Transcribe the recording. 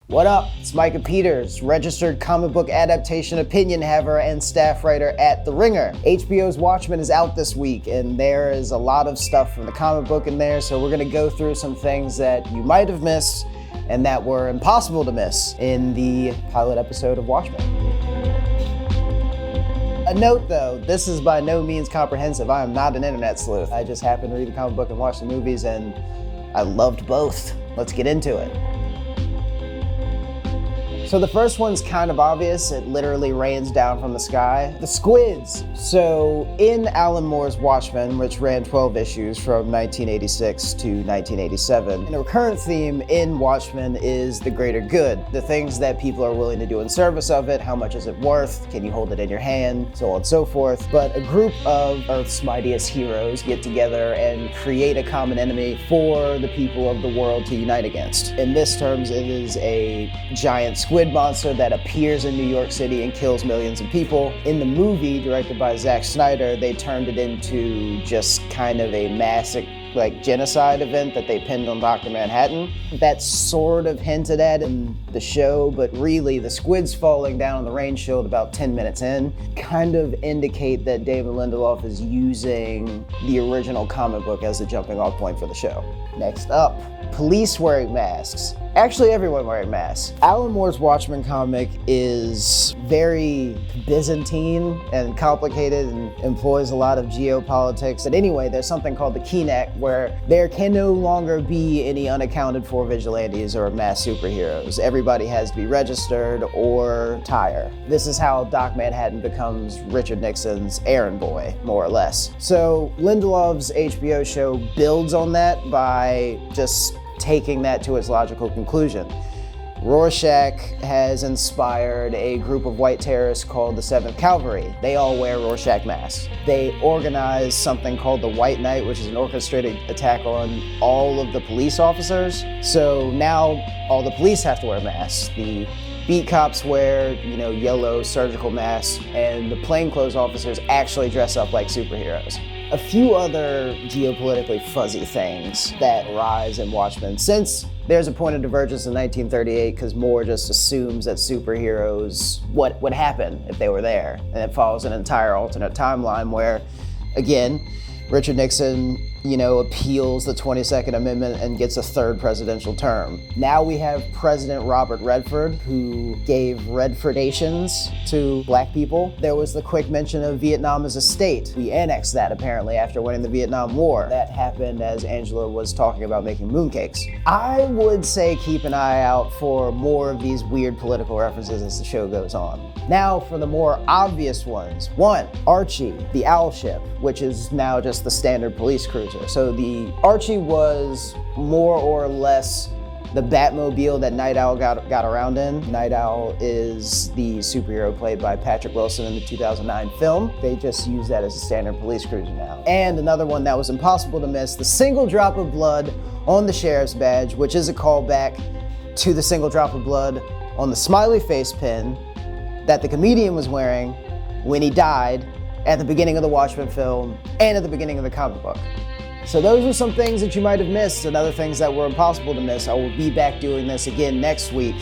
What up? It's Micah Peters, registered comic book adaptation opinion haver and staff writer at The Ringer. HBO's Watchmen is out this week, and there is a lot of stuff from the comic book in there, so we're gonna go through some things that you might have missed and that were impossible to miss in the pilot episode of Watchmen. A note though, this is by no means comprehensive. I am not an internet sleuth. I just happened to read the comic book and watch the movies, and I loved both. Let's get into it. So the first one's kind of obvious. It literally rains down from the sky. The Squiz. So in Alan Moore's Watchmen, which ran 12 issues from 1986 to 1987, and a recurrent theme in Watchmen is the greater good. The things that people are willing to do in service of it, how much is it worth, can you hold it in your hand, so on and so forth. But a group of Earth's mightiest heroes get together and create a common enemy for the people of the world to unite against. In this terms, it is a giant squid monster that appears in New York City and kills millions of people. In the movie, directed by Zack Snyder, they turned it into just kind of a massive genocide event that they pinned on Dr. Manhattan. That's sort of hinted at in the show, but really the squids falling down on the rain shield about 10 minutes in kind of indicate that David Lindelof is using the original comic book as the jumping off point for the show. Next up, police wearing masks. Actually, everyone wearing masks. Alan Moore's Watchmen comic is very Byzantine and complicated and employs a lot of geopolitics. But anyway, there's something called the Keenact where there can no longer be any unaccounted for vigilantes or mass superheroes. Everybody has to be registered or tire. This is how Doc Manhattan becomes Richard Nixon's errand boy, more or less. So Lindelof's HBO show builds on that by just taking that to its logical conclusion. Rorschach has inspired a group of white terrorists called the 7th Cavalry. They all wear Rorschach masks. They organize something called the White Night, which is an orchestrated attack on all of the police officers. So now all the police have to wear masks. The beat cops wear, yellow surgical masks, and the plainclothes officers actually dress up like superheroes. A few other geopolitically fuzzy things that rise in Watchmen, since there's a point of divergence in 1938 because Moore just assumes that superheroes, what would happen if they were there? And it follows an entire alternate timeline where, again, Richard Nixon, appeals the 22nd Amendment and gets a third presidential term. Now we have President Robert Redford, who gave Redfordations to black people. There was the quick mention of Vietnam as a state. We annexed that apparently after winning the Vietnam War. That happened as Angela was talking about making mooncakes. I would say keep an eye out for more of these weird political references as the show goes on. Now for the more obvious ones. 1, Archie, the owl ship, which is now just the standard police cruiser. So the Archie was more or less the Batmobile that Night Owl got around in. Night Owl is the superhero played by Patrick Wilson in the 2009 film. They just use that as a standard police cruiser now. And another one that was impossible to miss, the single drop of blood on the sheriff's badge, which is a callback to the single drop of blood on the smiley face pin that the comedian was wearing when he died at the beginning of the Watchmen film and at the beginning of the comic book. So those are some things that you might have missed and other things that were impossible to miss. I will be back doing this again next week.